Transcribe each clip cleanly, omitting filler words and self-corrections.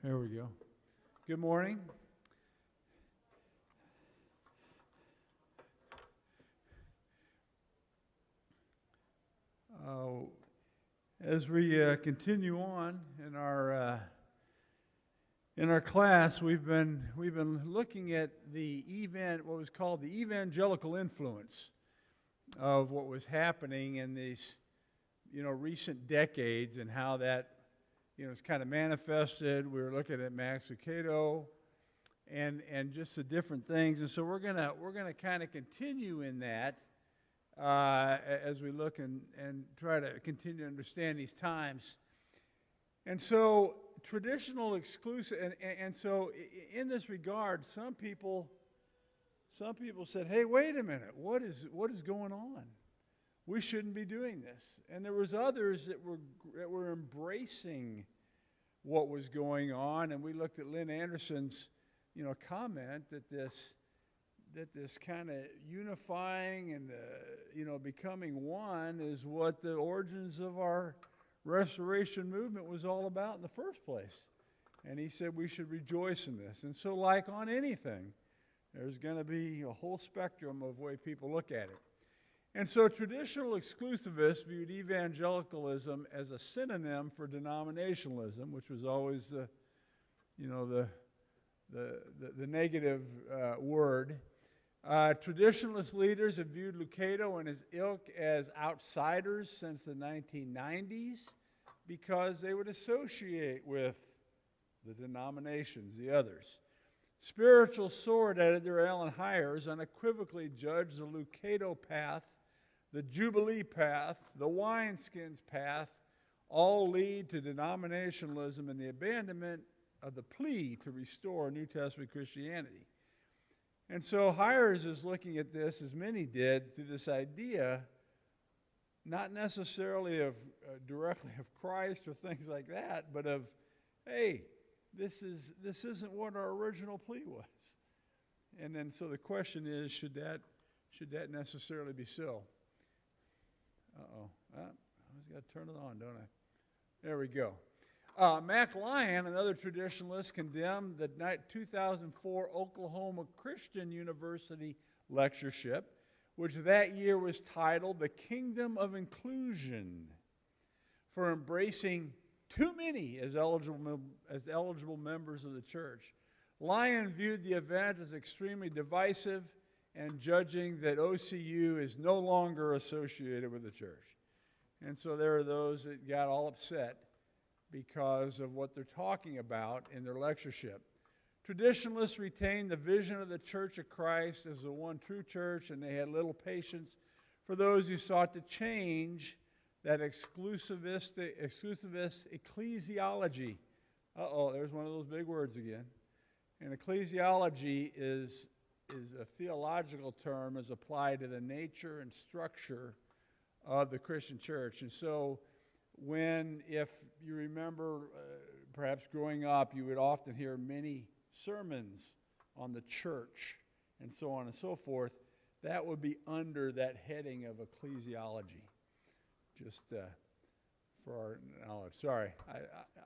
Here we go. Good morning. As we continue on in our class, we've been looking at what was called the evangelical influence of what was happening in these recent decades and how that is kind of manifested. We were looking at Max Lucado and just the different things, and so we're gonna kind of continue in that as we look and try to continue to understand these times. And so traditional exclusive, and so in this regard, some people said, "Hey, wait a minute, what is going on? We shouldn't be doing this." And there was others that were embracing what was going on, and we looked at Lynn Anderson's comment that this kind of unifying and becoming one is what the origins of our restoration movement was all about in the first place. And he said we should rejoice in this. And so, like on anything, there's going to be a whole spectrum of way people look at it. And so traditional exclusivists viewed evangelicalism as a synonym for denominationalism, which was always the negative word. Traditionalist leaders have viewed Lucado and his ilk as outsiders since the 1990s because they would associate with the denominations, the others. Spiritual Sword editor Alan Hires unequivocally judged the Lucado path, the Jubilee path, the wineskins path, all lead to denominationalism and the abandonment of the plea to restore New Testament Christianity. And so Hires is looking at this, as many did, through this idea, not necessarily of directly of Christ or things like that, but of, hey, this isn't what our original plea was. And then so the question is, should that necessarily be so? I always got to turn it on, don't I? There we go. Mac Lyon, another traditionalist, condemned the 2004 Oklahoma Christian University lectureship, which that year was titled "The Kingdom of Inclusion," for embracing too many as eligible members of the church. Lyon viewed the event as extremely divisive and judging that OCU is no longer associated with the church. And so there are those that got all upset because of what they're talking about in their lectureship. Traditionalists retained the vision of the Church of Christ as the one true church, and they had little patience for those who sought to change that exclusivist ecclesiology. There's one of those big words again. And ecclesiology is a theological term as applied to the nature and structure of the Christian church. And so if you remember, perhaps growing up, you would often hear many sermons on the church and so on and so forth. That would be under that heading of ecclesiology. Just for our knowledge. Sorry,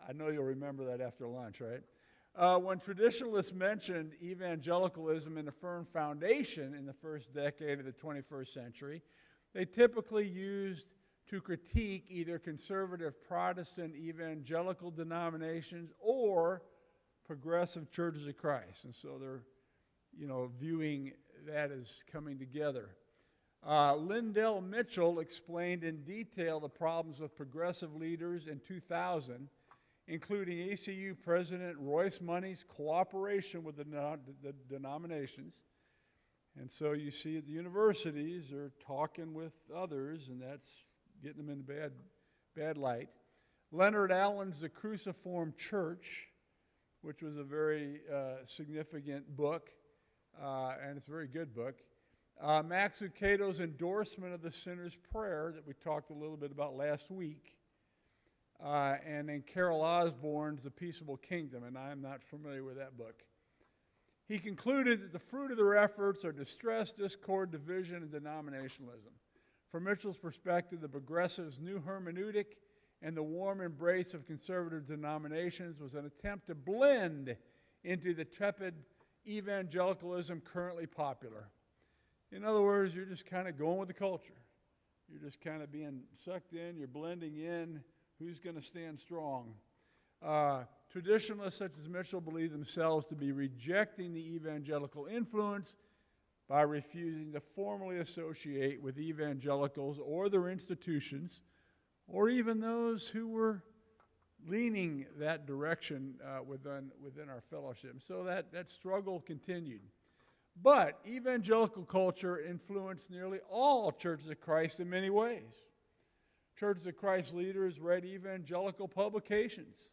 I know you'll remember that after lunch, right? When traditionalists mentioned evangelicalism in a firm foundation in the first decade of the 21st century, they typically used to critique either conservative Protestant evangelical denominations or progressive churches of Christ. And so they're, viewing that as coming together. Lindell Mitchell explained in detail the problems with progressive leaders in 2000, including ECU President Royce Money's cooperation with the denominations. And so you see at the universities, they're talking with others, and that's getting them in bad light. Leonard Allen's The Cruciform Church, which was a very significant book, and it's a very good book. Max Lucado's endorsement of the Sinner's Prayer that we talked a little bit about last week, and then Carol Osborne's The Peaceable Kingdom, and I am not familiar with that book. He concluded that the fruit of their efforts are distress, discord, division, and denominationalism. From Mitchell's perspective, the progressives' new hermeneutic and the warm embrace of conservative denominations was an attempt to blend into the tepid evangelicalism currently popular. In other words, you're just kind of going with the culture. You're just kind of being sucked in, you're blending in. Who's going to stand strong? Traditionalists such as Mitchell believe themselves to be rejecting the evangelical influence by refusing to formally associate with evangelicals or their institutions, or even those who were leaning that direction within our fellowship. So that struggle continued. But evangelical culture influenced nearly all Churches of Christ in many ways. Churches of Christ leaders read evangelical publications.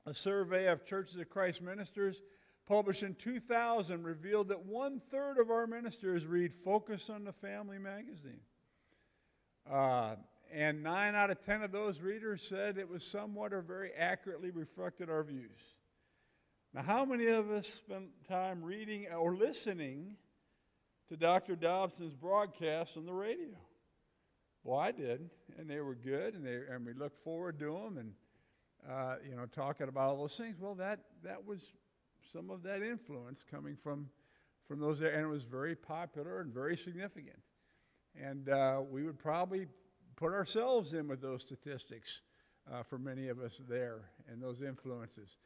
A survey of Churches of Christ ministers published in 2000 revealed that 1/3 of our ministers read Focus on the Family magazine. And 9 out of 10 of those readers said it was somewhat or very accurately reflected our views. Now, how many of us spent time reading or listening to Dr. Dobson's broadcasts on the radio? Well, I did, and they were good, and we looked forward to them, and talking about all those things. Well, that was some of that influence coming from those there, and it was very popular and very significant. And we would probably put ourselves in with those statistics for many of us there and those influences.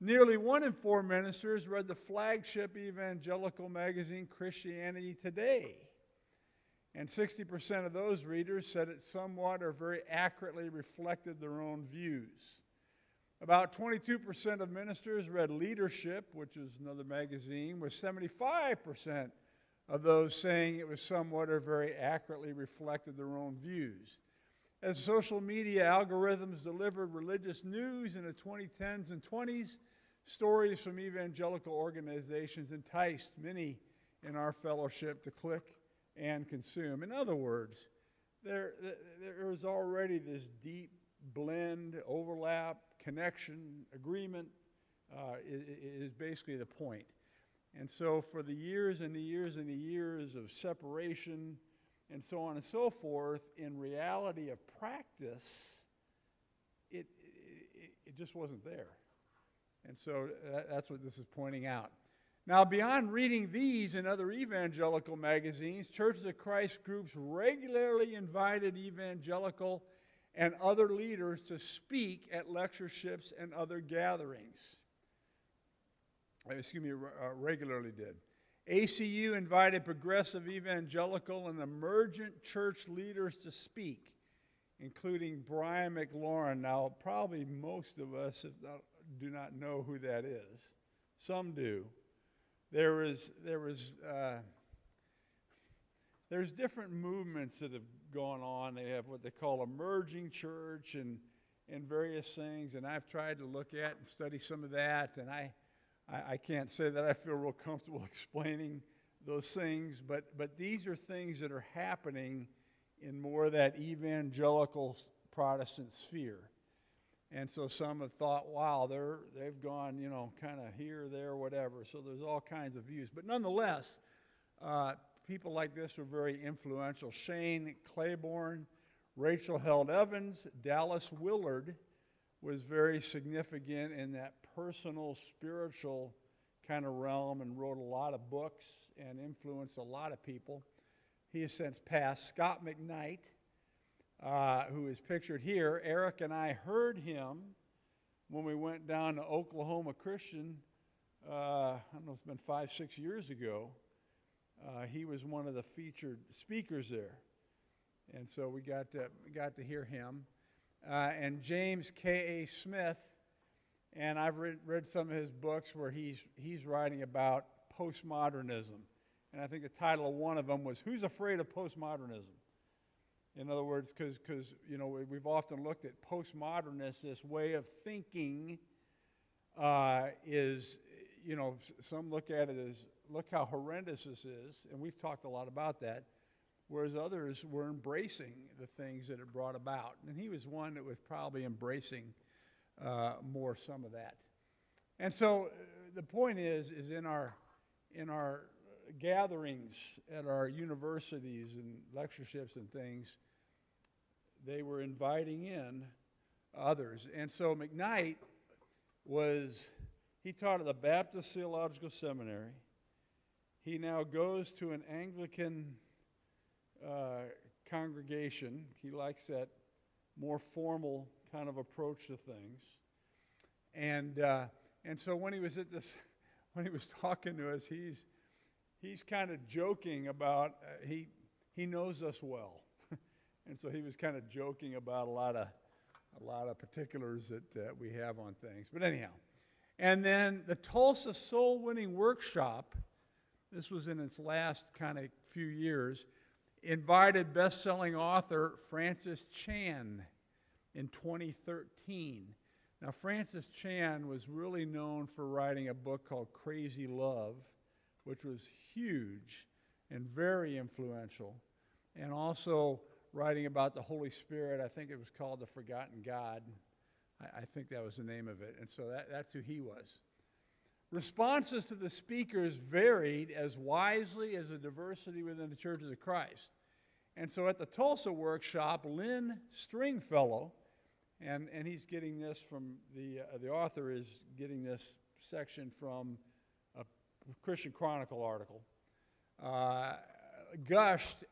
Nearly 1 in 4 ministers read the flagship evangelical magazine Christianity Today. And 60% of those readers said it somewhat or very accurately reflected their own views. About 22% of ministers read Leadership, which is another magazine, with 75% of those saying it was somewhat or very accurately reflected their own views. As social media algorithms delivered religious news in the 2010s and 20s, stories from evangelical organizations enticed many in our fellowship to click and consume. In other words, there is already this deep blend, overlap, connection, agreement is basically the point. And so for the years and the years and the years of separation and so on and so forth, in reality of practice, it just wasn't there. And so that's what this is pointing out. Now, beyond reading these and other evangelical magazines, Churches of Christ groups regularly invited evangelical and other leaders to speak at lectureships and other gatherings. Regularly did. ACU invited progressive evangelical and emergent church leaders to speak, including Brian McLaurin. Now, probably most of us do not know who that is. Some do. There's different movements that have gone on. They have what they call emerging church and various things, and I've tried to look at and study some of that, and I can't say that I feel real comfortable explaining those things, but these are things that are happening in more of that evangelical Protestant sphere. And so some have thought, wow, they've gone, kind of here, there, whatever. So there's all kinds of views. But nonetheless, people like this were very influential. Shane Claiborne, Rachel Held Evans, Dallas Willard was very significant in that personal, spiritual kind of realm and wrote a lot of books and influenced a lot of people. He has since passed. Scott McKnight, who is pictured here, Eric and I heard him when we went down to Oklahoma Christian, I don't know, it's been 5-6 years ago. He was one of the featured speakers there. And so we got to hear him. And James K.A. Smith, and I've read some of his books where he's writing about postmodernism. And I think the title of one of them was, Who's Afraid of Postmodernism? In other words, because we've often looked at postmodernists, this way of thinking is, some look at it as, look how horrendous this is, and we've talked a lot about that, whereas others were embracing the things that it brought about. And he was one that was probably embracing more some of that. And so the point is in our gatherings at our universities and lectureships and things, they were inviting in others. And so McKnight he taught at the Baptist Theological Seminary. He now goes to an Anglican congregation. He likes that more formal kind of approach to things. And so when he was talking to us, he's kind of joking about he knows us well, and so he was kind of joking about a lot of particulars that we have on things. But anyhow, and then the Tulsa Soul Winning Workshop. This was in its last kind of few years. Invited best-selling author Francis Chan in 2013. Now, Francis Chan was really known for writing a book called Crazy Love, which was huge and very influential, and also writing about the Holy Spirit. I think it was called The Forgotten God. I think that was the name of it, and so that's who he was. Responses to the speakers varied as wisely as the diversity within the Churches of Christ. And so at the Tulsa workshop, Lynn Stringfellow, and he's getting this from the author is getting this section from a Christian Chronicle article, gushed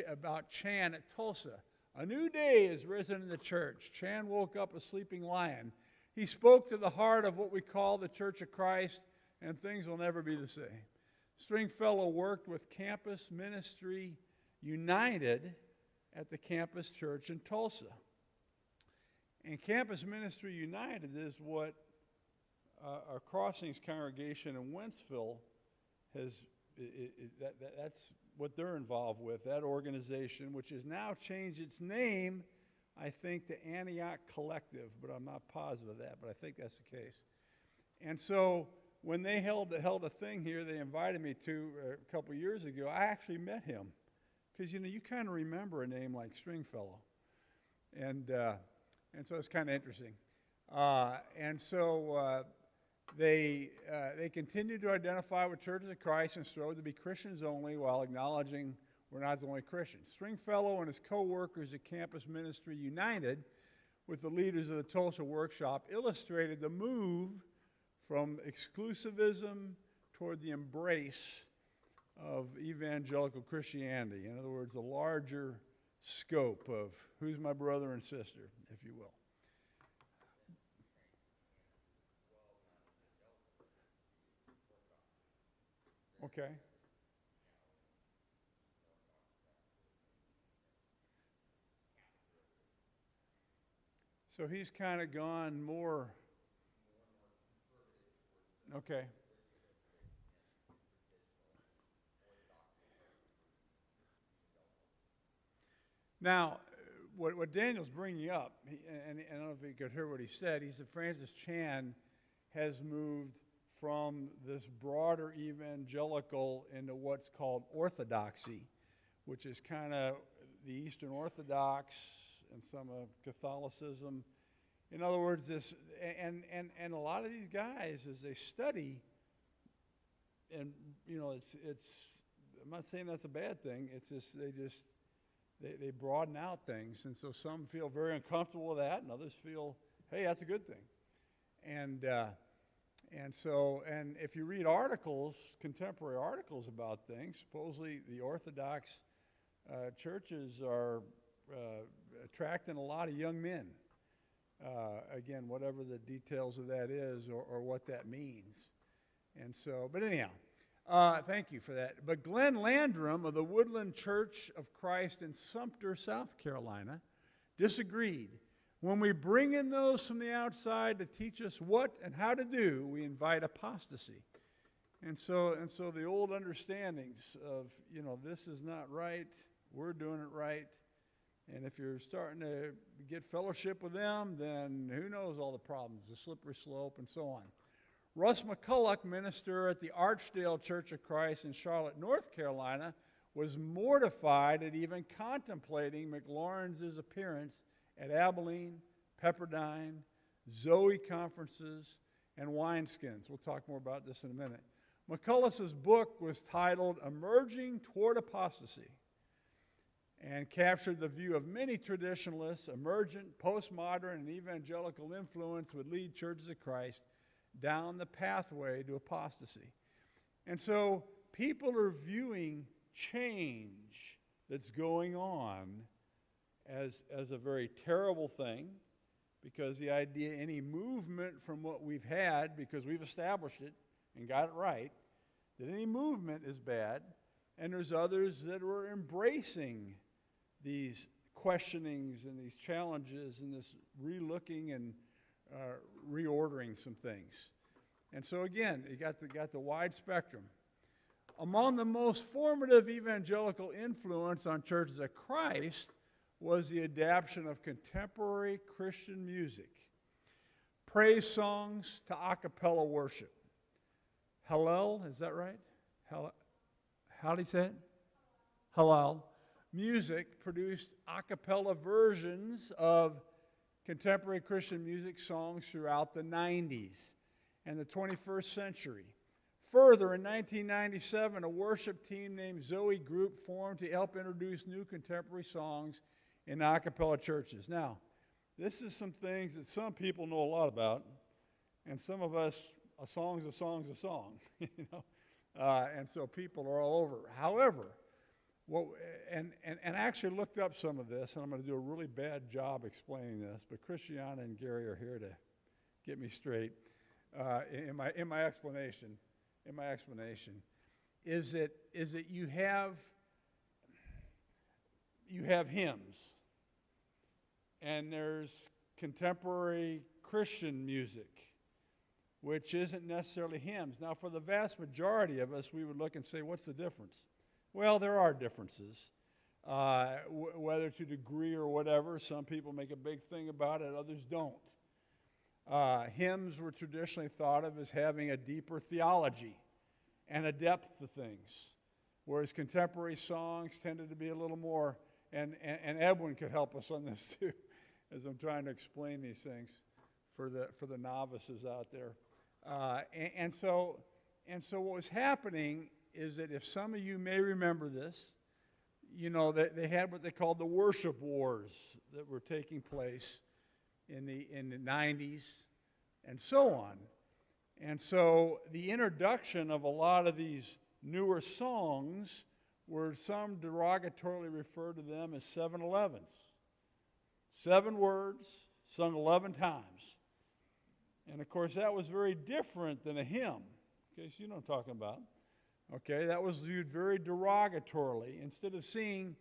about Chan at Tulsa. A new day is risen in the church. Chan woke up a sleeping lion. He spoke to the heart of what we call the Church of Christ, and things will never be the same. Stringfellow worked with Campus Ministry United at the campus church in Tulsa. And Campus Ministry United is what our Crossings congregation in Wentzville that's what they're involved with, that organization, which has now changed its name, I think, to Antioch Collective, but I'm not positive of that, but I think that's the case. And so when they held a thing here, they invited me to a couple years ago. I actually met him because, you kind of remember a name like Stringfellow. And so it's kind of interesting. And so they continued to identify with Churches of Christ and strove to be Christians only while acknowledging we're not the only Christians. Stringfellow and his co-workers at Campus Ministry United with the leaders of the Tulsa workshop illustrated the move from exclusivism toward the embrace of evangelical Christianity. In other words, a larger scope of who's my brother and sister, if you will. Okay. So he's kind of gone more. Okay. Now, what Daniel's bringing up, and I don't know if you could hear what he said, he said Francis Chan has moved from this broader evangelical into what's called orthodoxy, which is kind of the Eastern Orthodox and some of Catholicism. In other words, this and a lot of these guys, as they study, and it's I'm not saying that's a bad thing. It's just they broaden out things, and so some feel very uncomfortable with that, and others feel, hey, that's a good thing. And if you read articles, contemporary articles about things, supposedly the Orthodox churches are attracting a lot of young men. Again, whatever the details of that is or what that means. And so, but anyhow, thank you for that. But Glenn Landrum of the Woodland Church of Christ in Sumter, South Carolina, disagreed. When we bring in those from the outside to teach us what and how to do, we invite apostasy. And so the old understandings of, this is not right, we're doing it right. And if you're starting to get fellowship with them, then who knows all the problems, the slippery slope and so on. Russ McCulloch, minister at the Archdale Church of Christ in Charlotte, North Carolina, was mortified at even contemplating McLaurin's appearance at Abilene, Pepperdine, Zoe conferences, and wineskins. We'll talk more about this in a minute. McCullough's book was titled Emerging Toward Apostasy. and captured the view of many traditionalists. Emergent, postmodern, and evangelical influence would lead churches of Christ down the pathway to apostasy. And so people are viewing change that's going on as a very terrible thing, because the idea any movement from what we've had, because we've established it and got it right, that any movement is bad. And there's others that were embracing these questionings and these challenges and this relooking and reordering some things. And so again, you got the wide spectrum. Among the most formative evangelical influence on churches of Christ was the adaptation of contemporary Christian music, praise songs to a cappella worship. Hallel, is that right? How do you say it? Hallel. Music produced a cappella versions of contemporary Christian music songs throughout the 90s and the 21st century. Further, in 1997, a worship team named Zoe Group formed to help introduce new contemporary songs in a cappella churches. Now, this is some things that some people know a lot about, and some of us, a song's a song's a song, you know, and so people are all over. However, and I actually looked up some of this, and I'm going to do a really bad job explaining this, but Christiana and Gary are here to get me straight in my explanation. Is that you have hymns, and there's contemporary Christian music, which isn't necessarily hymns. Now, for the vast majority of us, we would look and say, what's the difference? Well, there are differences, whether to degree or whatever. Some people make a big thing about it, others don't. Hymns were traditionally thought of as having a deeper theology and a depth to things, whereas contemporary songs tended to be a little more, and Edwin could help us on this too, as I'm trying to explain these things for the novices out there. And so what was happening is that, if some of you may remember this, you know, that they had what they called the worship wars that were taking place in the 90s and so on. And so the introduction of a lot of these newer songs were, some derogatorily referred to them as 7-Elevens. 7 words sung 11 times. And of course, that was very different than a hymn. Okay, so you know what I'm talking about. Okay, that was viewed very derogatorily. Instead of seeing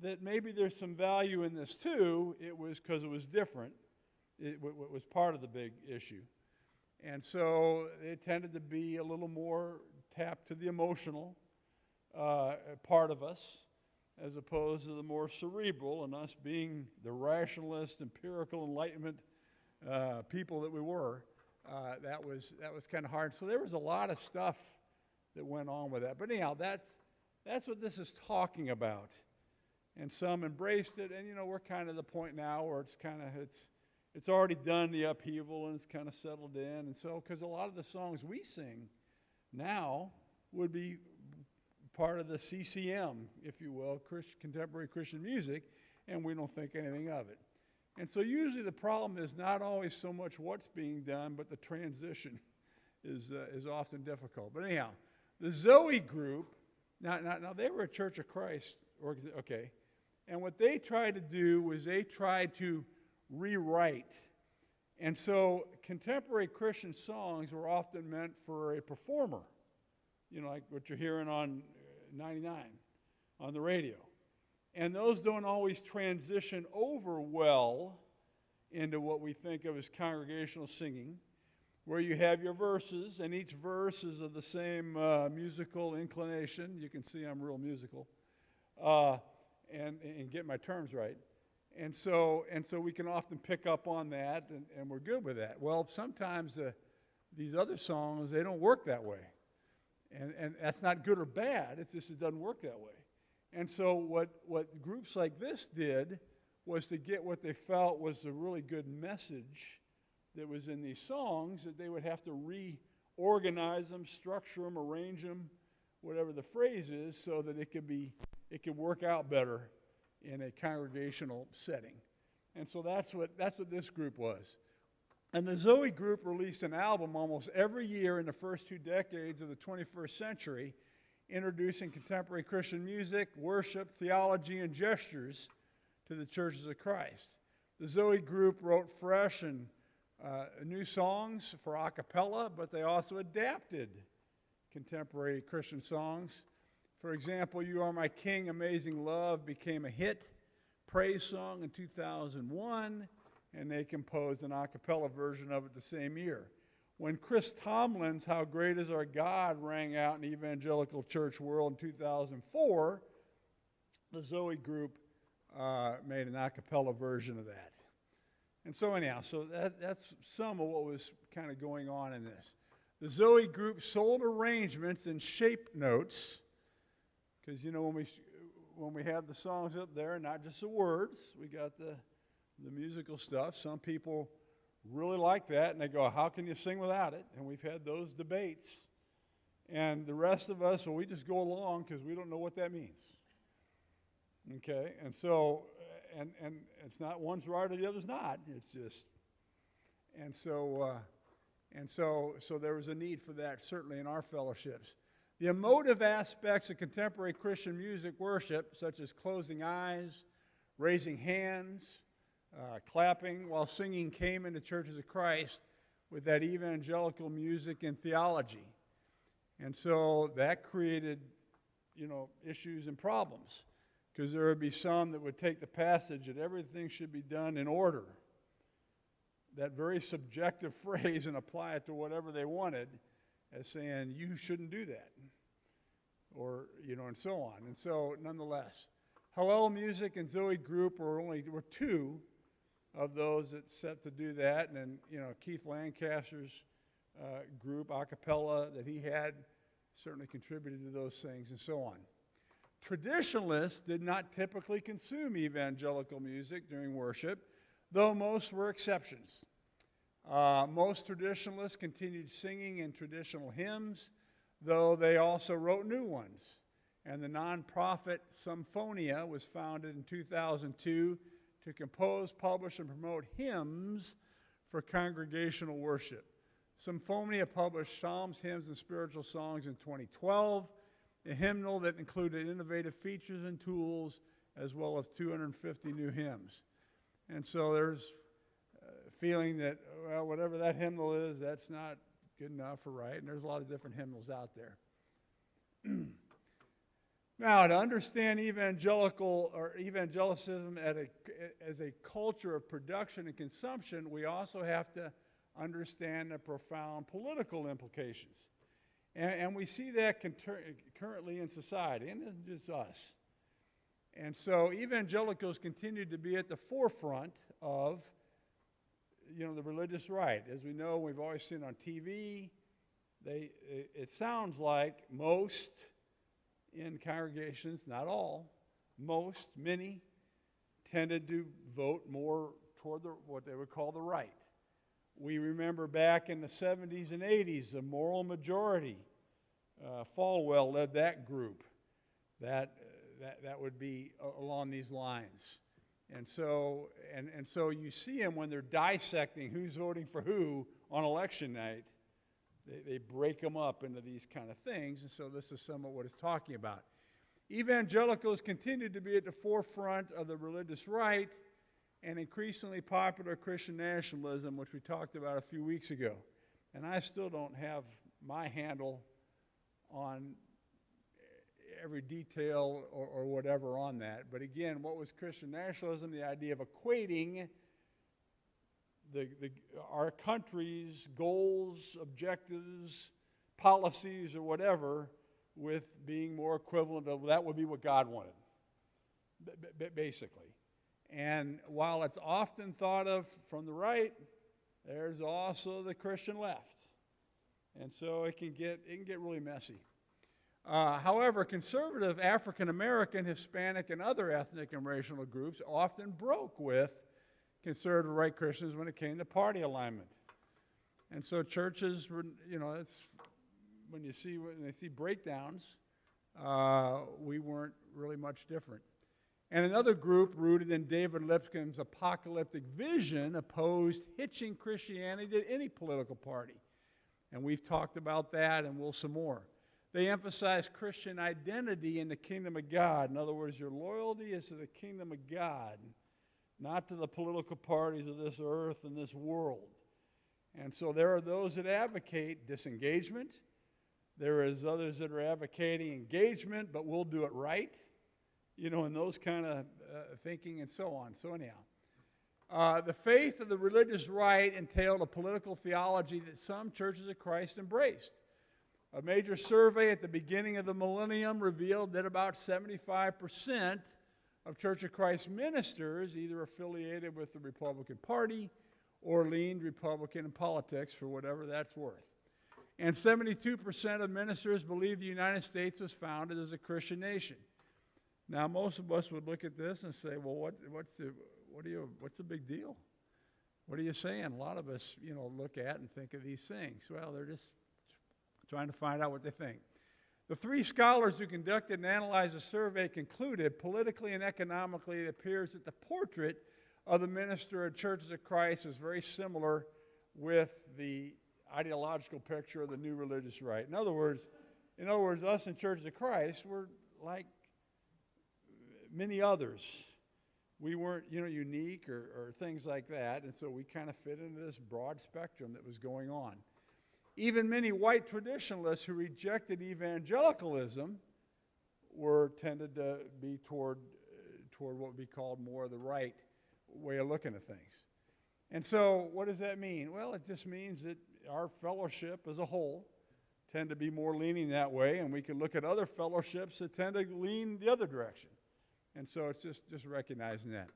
that maybe there's some value in this too, it was because it was different. It was part of the big issue. And so it tended to be a little more tapped to the emotional part of us, as opposed to the more cerebral, and us being the rationalist, empirical, enlightenment people that we were. That was kind of hard. So there was a lot of stuff that went on with that. But anyhow, that's what this is talking about. And some embraced it, and you know, we're kind of at the point now where it's already done the upheaval, and it's kind of settled in. And so, because a lot of the songs we sing now would be part of the CCM, if you will, contemporary Christian music, and we don't think anything of it. And so usually the problem is not always so much what's being done, but the transition is often difficult. But anyhow, the Zoe Group, now they were a Church of Christ, okay, and what they tried to do was they tried to rewrite. And so contemporary Christian songs were often meant for a performer, you know, like what you're hearing on 99 on the radio. And those don't always transition over well into what we think of as congregational singing, where you have your verses, and each verse is of the same musical inclination. You can see I'm real musical, and get my terms right. And so we can often pick up on that, and we're good with that. Well, sometimes these other songs, they don't work that way. And that's not good or bad, it's just it doesn't work that way. And so what groups like this did was to get what they felt was the really good message that was in these songs, that they would have to reorganize them, structure them, arrange them, whatever the phrase is, so that it could work out better in a congregational setting. And so that's what this group was. And the Zoe group released an album almost every year in the first 2 decades of the 21st century, introducing contemporary Christian music, worship, theology, and gestures to the churches of Christ. The Zoe group wrote fresh and new songs for a cappella, but they also adapted contemporary Christian songs. For example, You Are My King, Amazing Love became a hit praise song in 2001, and they composed an a cappella version of it the same year. When Chris Tomlin's How Great Is Our God rang out in the evangelical church world in 2004, the Zoe group made an a cappella version of that. And so anyhow, that's some of what was kind of going on in this. The Zoe group sold arrangements and shape notes, because when we have the songs up there, not just the words, we got the musical stuff. Some people really like that, and they go, how can you sing without it? And we've had those debates. And the rest of us, well, we just go along because we don't know what that means. Okay? And so, and it's not one's right or the other's not. It's just, and so there was a need for that, certainly in our fellowships. The emotive aspects of contemporary Christian music worship, such as closing eyes, raising hands, clapping while singing, came into churches of Christ with that evangelical music and theology. And so that created, issues and problems, because there would be some that would take the passage that everything should be done in order, that very subjective phrase, and apply it to whatever they wanted, as saying, you shouldn't do that, or, and so on. And so, nonetheless, Hallel Music and Zoe Group were 2 of those that set to do that. And then, Keith Lancaster's group, a cappella, that he had, certainly contributed to those things, and so on. Traditionalists did not typically consume evangelical music during worship, though most were exceptions. Most traditionalists continued singing in traditional hymns, though they also wrote new ones. And the nonprofit Symphonia was founded in 2002 to compose, publish, and promote hymns for congregational worship. Symphonia published psalms, hymns, and spiritual songs in 2012, a hymnal that included innovative features and tools, as well as 250 new hymns. And so there's feeling that, well, whatever that hymnal is, that's not good enough or right, and there's a lot of different hymnals out there. Now, to understand evangelicism as a culture of production and consumption, we also have to understand the profound political implications. And we see that currently in society, and it's just us. And so evangelicals continue to be at the forefront of the religious right. As we know, we've always seen on TV, it sounds like most in congregations, not all, many, tended to vote more toward what they would call the right. We remember back in the 70s and 80s, the moral majority, Falwell led that group. That would be along these lines. And so you see them when they're dissecting who's voting for who on election night. They break them up into these kind of things, and so this is some of what it's talking about. Evangelicals continue to be at the forefront of the religious right and increasingly popular Christian nationalism, which we talked about a few weeks ago. And I still don't have my handle on every detail or whatever on that. But again, what was Christian nationalism? The idea of equating our country's goals, objectives, policies, or whatever with being more equivalent of that would be what God wanted, basically. And while it's often thought of from the right, there's also the Christian left. And so it can get really messy. However, conservative African American, Hispanic, and other ethnic and racial groups often broke with conservative right Christians when it came to party alignment. And so churches were, it's when they see breakdowns, we weren't really much different. And another group, rooted in David Lipscomb's apocalyptic vision, opposed hitching Christianity to any political party. And we've talked about that, and we'll some more. They emphasize Christian identity in the kingdom of God. In other words, your loyalty is to the kingdom of God, not to the political parties of this earth and this world. And so there are those that advocate disengagement. There is others that are advocating engagement, but we'll do it right, and those kind of thinking and so on. So anyhow, the faith of the religious right entailed a political theology that some churches of Christ embraced. A major survey at the beginning of the millennium revealed that about 75% of Church of Christ ministers either affiliated with the Republican Party or leaned Republican in politics, for whatever that's worth. And 72% of ministers believed the United States was founded as a Christian nation. Now, most of us would look at this and say, well, what's the big deal? What are you saying? A lot of us, look at and think of these things. Well, they're just trying to find out what they think. The three scholars who conducted and analyzed the survey concluded, politically and economically, it appears that the portrait of the minister of Churches of Christ is very similar with the ideological picture of the new religious right. In other words, us in Churches of Christ were like many others. We weren't, unique or things like that, and so we kind of fit into this broad spectrum that was going on. Even many white traditionalists who rejected evangelicalism tended to be toward what would be called more the right way of looking at things. And so what does that mean? Well, it just means that our fellowship as a whole tend to be more leaning that way, and we can look at other fellowships that tend to lean the other direction. And so it's just recognizing that.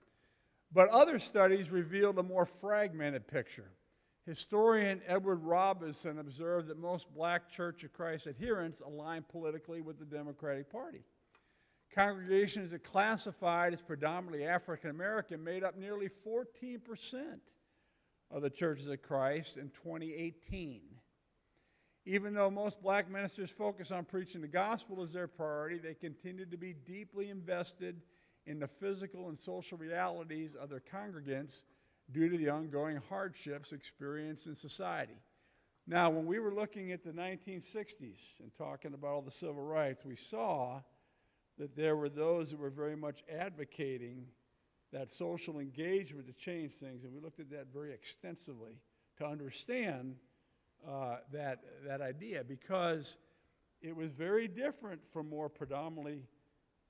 But other studies revealed a more fragmented picture. Historian Edward Robinson observed that most black Church of Christ adherents align politically with the Democratic Party. Congregations that classified as predominantly African American made up nearly 14% of the Churches of Christ in 2018. Even though most black ministers focus on preaching the gospel as their priority, they continue to be deeply invested in the physical and social realities of their congregants due to the ongoing hardships experienced in society. Now, when we were looking at the 1960s and talking about all the civil rights, we saw that there were those that were very much advocating that social engagement to change things, and we looked at that very extensively to understand that idea, because it was very different from more predominantly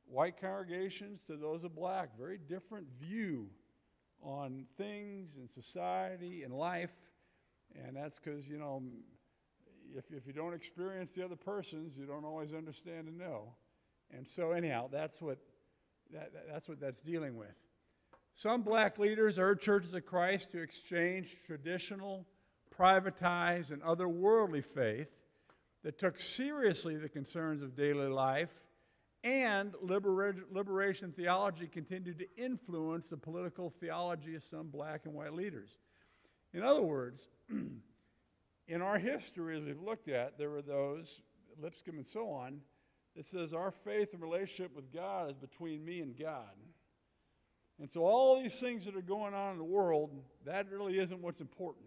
white congregations to those of black. Very different view on things and society and life, and that's because, if you don't experience the other persons, you don't always understand and know. And so anyhow, that's what that's dealing with. Some black leaders urged Churches of Christ to exchange traditional, privatized, and otherworldly faith that took seriously the concerns of daily life, and liberation theology continued to influence the political theology of some black and white leaders. In other words, in our history, as we've looked at, there were those, Lipscomb and so on, that says our faith and relationship with God is between me and God. And so all these things that are going on in the world, that really isn't what's important.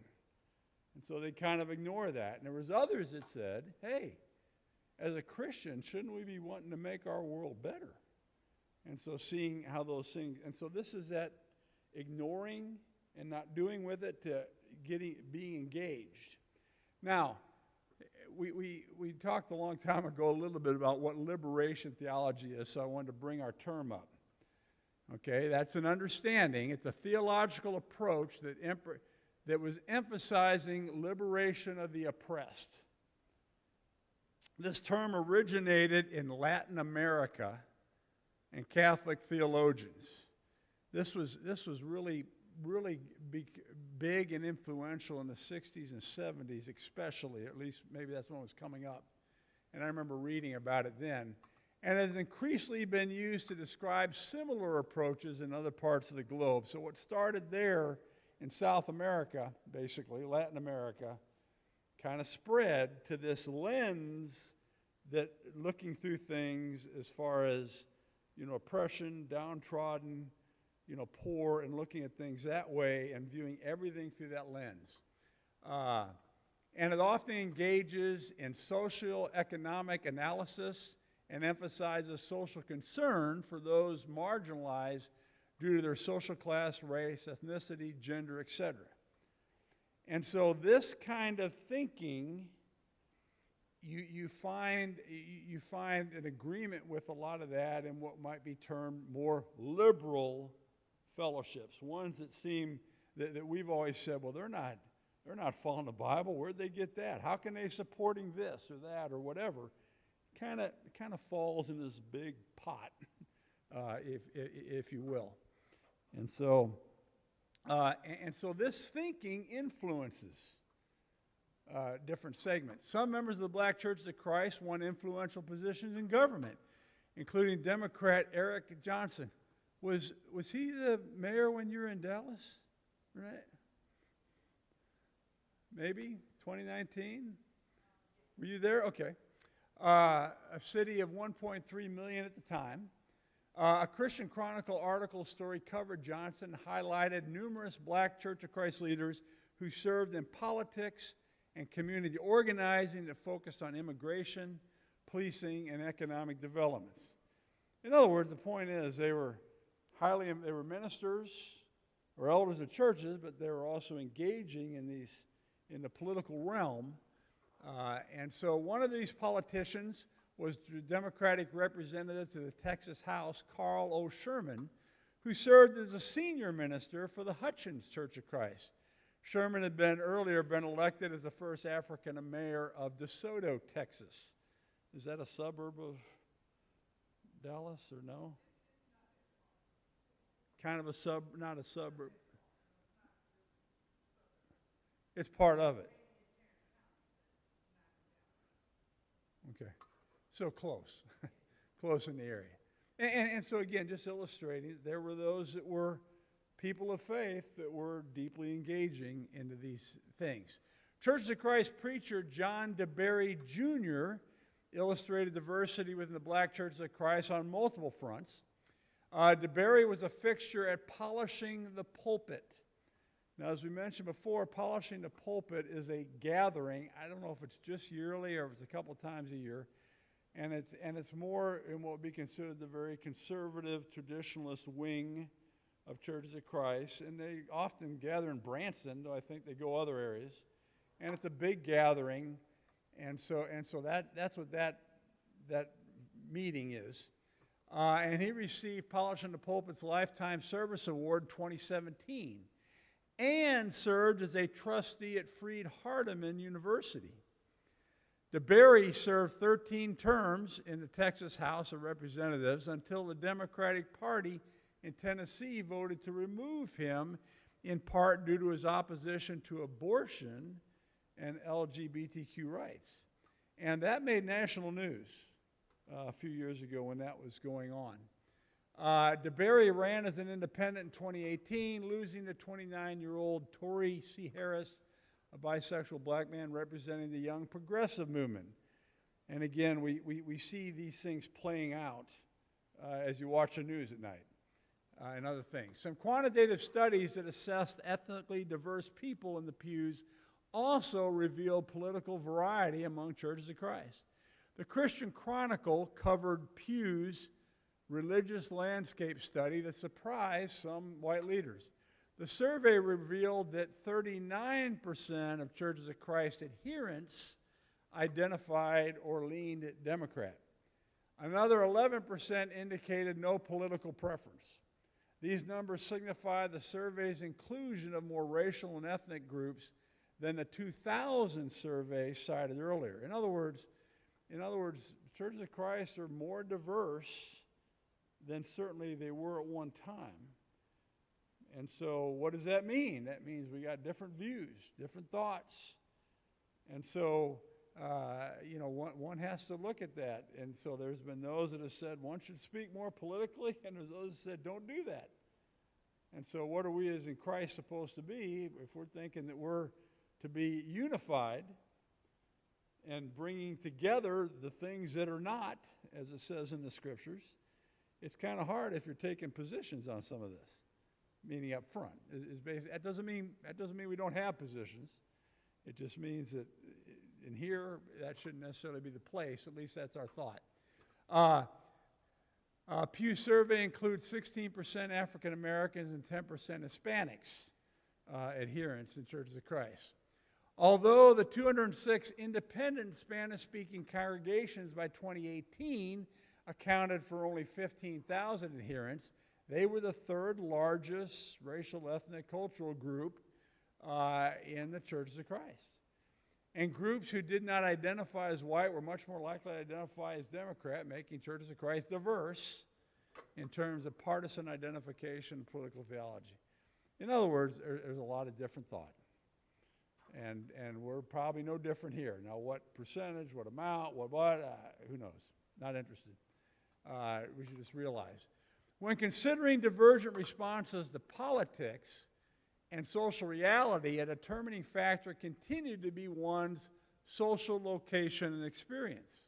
And so they kind of ignore that. And there was others that said, hey, as a Christian, shouldn't we be wanting to make our world better? And so seeing how those things, and so this is that ignoring and not doing with it to being engaged. Now, we talked a long time ago a little bit about what liberation theology is, so I wanted to bring our term up. Okay, that's an understanding. It's a theological approach that was emphasizing liberation of the oppressed. This term originated in Latin America and Catholic theologians. This was really big and influential in the 60s and 70s especially, at least maybe that's when it was coming up. And I remember reading about it then. And it has increasingly been used to describe similar approaches in other parts of the globe. So what started there in South America, basically, Latin America, kind of spread to this lens that looking through things as far as, oppression, downtrodden, poor, and looking at things that way and viewing everything through that lens. And it often engages in socio-economic analysis and emphasizes social concern for those marginalized due to their social class, race, ethnicity, gender, etc. And so this kind of thinking, you find an agreement with a lot of that in what might be termed more liberal fellowships, ones that seem that we've always said, well, they're not following the Bible. Where'd they get that? How can they supporting this or that or whatever? Kind of falls in this big pot, if you will. And so this thinking influences different segments. Some members of the Black Church of Christ won influential positions in government, including Democrat Eric Johnson. Was he the mayor when you were in Dallas? Right? Maybe 2019? Were you there? Okay. A city of 1.3 million at the time. A Christian Chronicle article story covered Johnson, highlighted numerous Black Church of Christ leaders who served in politics and community organizing that focused on immigration, policing, and economic developments. In other words, the point is they were ministers or elders of churches, but they were also engaging in the political realm. And so one of these politicians was the Democratic representative to the Texas House, Carl O. Sherman, who served as a senior minister for the Hutchins Church of Christ. Sherman had earlier been elected as the first African mayor of DeSoto, Texas. Is that a suburb of Dallas or no? Kind of not a suburb. It's part of it. Okay. So close. Close in the area. And so again, just illustrating, there were those that were people of faith that were deeply engaging into these things. Church of Christ preacher John DeBerry Jr. illustrated diversity within the Black Church of Christ on multiple fronts. DeBerry was a fixture at polishing the pulpit. Now, as we mentioned before, polishing the pulpit is a gathering. I don't know if it's just yearly or if it's a couple times a year. And it's more in what would be considered the very conservative, traditionalist wing of Churches of Christ. And they often gather in Branson, though I think they go other areas. And it's a big gathering. And so that's what that meeting is. And he received Polishing the Pulpit's Lifetime Service Award 2017 and served as a trustee at Freed-Hardeman University. DeBerry served 13 terms in the Texas House of Representatives until the Democratic Party in Tennessee voted to remove him, in part due to his opposition to abortion and LGBTQ rights. And that made national news a few years ago when that was going on. DeBerry ran as an independent in 2018, losing the 29-year-old Torrey C. Harris, a bisexual black man representing the young progressive movement. And again, we see these things playing out as you watch the news at night and other things. Some quantitative studies that assessed ethnically diverse people in the pews also revealed political variety among Churches of Christ. The Christian Chronicle covered Pew's religious landscape study that surprised some white leaders. The survey revealed that 39% of Churches of Christ adherents identified or leaned Democrat. Another 11% indicated no political preference. These numbers signify the survey's inclusion of more racial and ethnic groups than the 2000 survey cited earlier. In other words, Churches of Christ are more diverse than certainly they were at one time. And so what does that mean? That means we got different views, different thoughts. And so, one has to look at that. And so there's been those that have said one should speak more politically, and there's those that said don't do that. And so what are we as in Christ supposed to be if we're thinking that we're to be unified and bringing together the things that are not, as it says in the Scriptures, it's kind of hard if you're taking positions on some of this, meaning up front. That doesn't mean we don't have positions. It just means that in here, that shouldn't necessarily be the place. At least that's our thought. Pew survey includes 16% African Americans and 10% Hispanics adherents in Churches of Christ. Although the 206 independent Spanish-speaking congregations by 2018 accounted for only 15,000 adherents, they were the third largest racial, ethnic, cultural group in the Churches of Christ. And groups who did not identify as white were much more likely to identify as Democrat, making Churches of Christ diverse in terms of partisan identification and political theology. In other words, there's a lot of different thought. And we're probably no different here. Now, what percentage, what amount, who knows? Not interested. We should just realize. When considering divergent responses to politics and social reality, a determining factor continued to be one's social location and experience.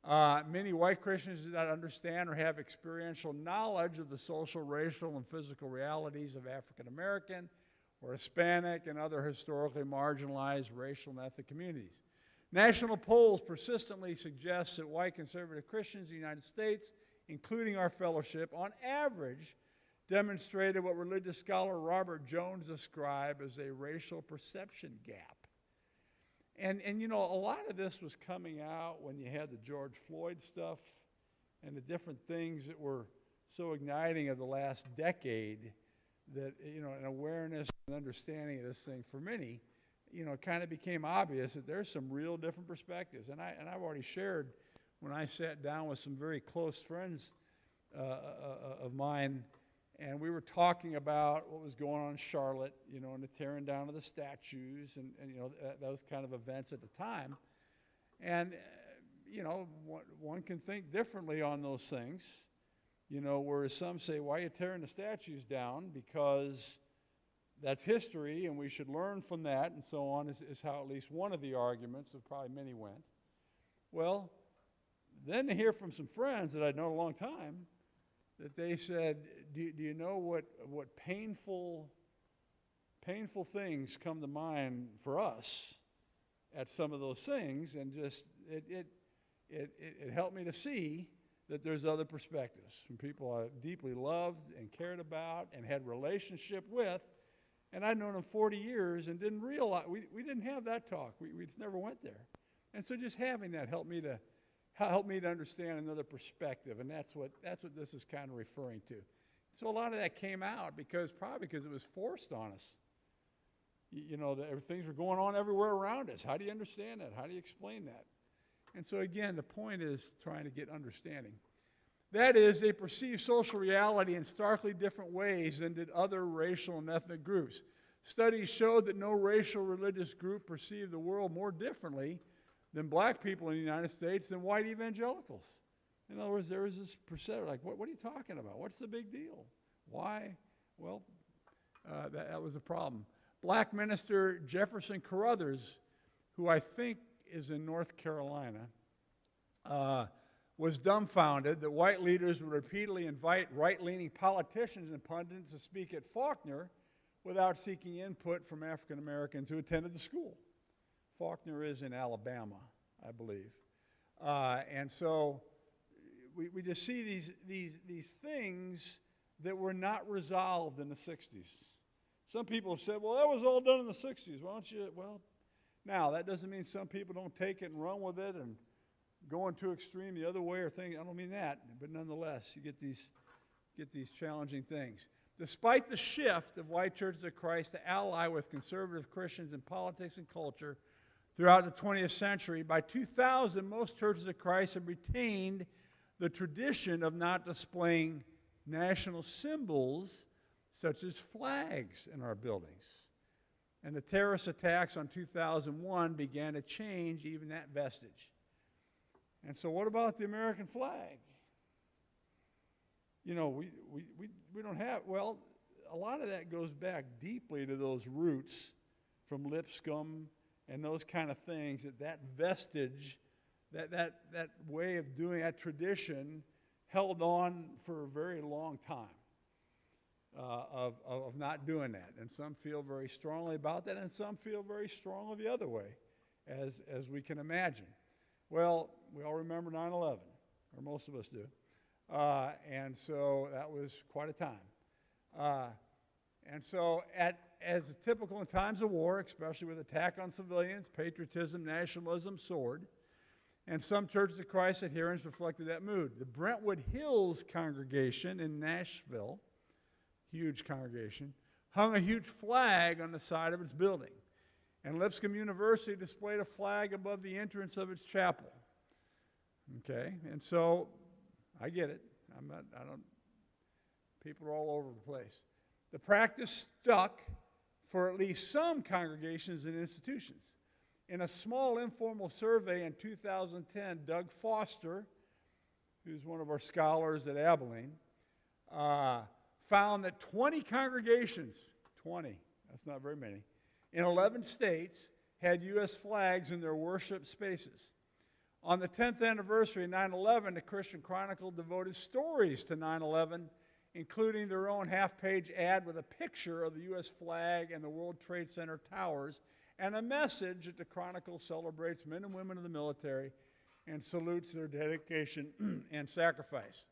Many white Christians do not understand or have experiential knowledge of the social, racial, and physical realities of African American or Hispanic and other historically marginalized racial and ethnic communities. National polls persistently suggest that white conservative Christians in the United States, including our fellowship, on average demonstrated what religious scholar Robert Jones described as a racial perception gap. And you know, a lot of this was coming out when you had the George Floyd stuff and the different things that were so igniting of the last decade that, you know, an awareness and understanding of this thing for many, you know, it kind of became obvious that there's some real different perspectives. And I've already shared when I sat down with some very close friends of mine, and we were talking about what was going on in Charlotte, you know, and the tearing down of the statues and you know, those kind of events at the time. And, you know, one can think differently on those things, you know, whereas some say, why are you tearing the statues down? Because that's history, and we should learn from that, and so on, is how at least one of the arguments, of probably many went. Well, then to hear from some friends that I'd known a long time, that they said, do you know what painful things come to mind for us at some of those things, and just it helped me to see that there's other perspectives from people I deeply loved and cared about and had relationship with, and I'd known them 40 years and didn't realize, we didn't have that talk. We just never went there. And so just having that helped me to understand another perspective, and that's what this is kind of referring to. So a lot of that came out probably because it was forced on us. You know, things were going on everywhere around us. How do you understand that? How do you explain that? And so again, the point is trying to get understanding. That is, they perceive social reality in starkly different ways than did other racial and ethnic groups. Studies showed that no racial religious group perceived the world more differently than black people in the United States than white evangelicals. In other words, there was this perception, like, what are you talking about? What's the big deal? Why? Well, that was the problem. Black minister Jefferson Carruthers, who I think is in North Carolina, was dumbfounded that white leaders would repeatedly invite right-leaning politicians and pundits to speak at Faulkner without seeking input from African Americans who attended the school. Faulkner is in Alabama, I believe. And so we just see these things that were not resolved in the 60s. Some people have said, well, that was all done in the 60s. Why don't you? Well, now, that doesn't mean some people don't take it and run with it and going too extreme the other way or things. I don't mean that, but nonetheless, you get these challenging things. Despite the shift of white Churches of Christ to ally with conservative Christians in politics and culture throughout the 20th century, by 2000, most Churches of Christ have retained the tradition of not displaying national symbols such as flags in our buildings. And the terrorist attacks on 2001 began to change even that vestige. And so what about the American flag? You know, we don't have, well, a lot of that goes back deeply to those roots from Lipscomb and those kind of things, that vestige, that way of doing, that tradition held on for a very long time of not doing that. And some feel very strongly about that, and some feel very strongly the other way, as we can imagine. Well, we all remember 9/11, or most of us do. And so that was quite a time. And so as typical in times of war, especially with attack on civilians, patriotism, nationalism soared. And some Churches of Christ adherents reflected that mood. The Brentwood Hills congregation in Nashville, huge congregation, hung a huge flag on the side of its building. And Lipscomb University displayed a flag above the entrance of its chapel. Okay, and so I get it. People are all over the place. The practice stuck for at least some congregations and institutions. In a small informal survey in 2010, Doug Foster, who's one of our scholars at Abilene, found that 20 congregations, 20, that's not very many, in 11 states had U.S. flags in their worship spaces. On the 10th anniversary of 9/11, the Christian Chronicle devoted stories to 9/11, including their own half-page ad with a picture of the U.S. flag and the World Trade Center towers, and a message that the Chronicle celebrates men and women of the military and salutes their dedication and sacrifice.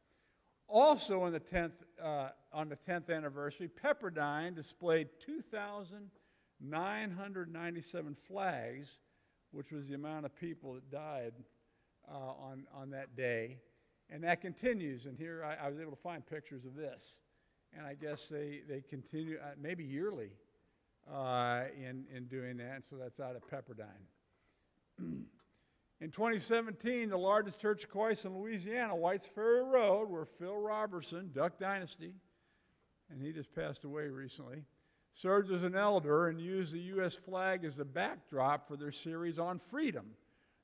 Also on the 10th anniversary, Pepperdine displayed 2,997 flags, which was the amount of people that died on that day. And that continues. And here I was able to find pictures of this. And I guess they continue, maybe yearly, in doing that. So that's out of Pepperdine. In 2017, the largest Church of Christ in Louisiana, Whites Ferry Road, where Phil Robertson, Duck Dynasty, and he just passed away recently, served as an elder and used the U.S. flag as the backdrop for their series on freedom.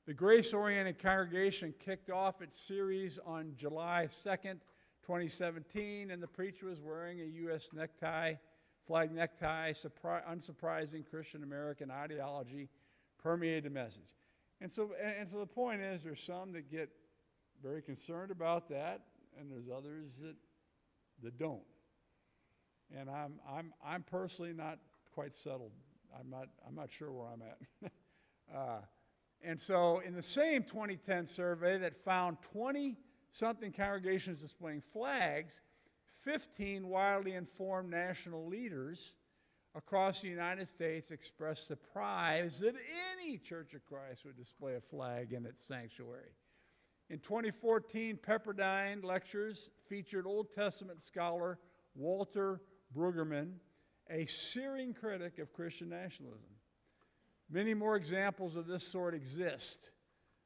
The grace-oriented congregation kicked off its series on July 2nd, 2017, and the preacher was wearing a U.S. necktie, flag necktie. Unsurprising Christian American ideology permeated the message. And so the point is, there's some that get very concerned about that, and there's others that don't. And I'm personally not quite settled. I'm not sure where I'm at. And so in the same 2010 survey that found 20-something congregations displaying flags, 15 widely informed national leaders across the United States expressed surprise that any Church of Christ would display a flag in its sanctuary. In 2014, Pepperdine lectures featured Old Testament scholar Walter Brueggemann, a searing critic of Christian nationalism. Many more examples of this sort exist.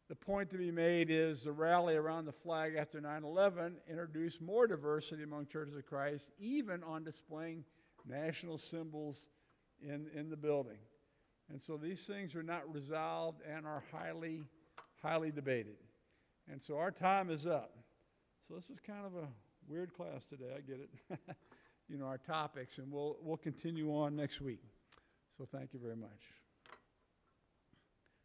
The point to be made is the rally around the flag after 9/11 introduced more diversity among Churches of Christ, even on displaying national symbols in the building. And so these things are not resolved and are highly, highly debated. And so our time is up. So this was kind of a weird class today, I get it. Our topics, and we'll continue on next week. So thank you very much.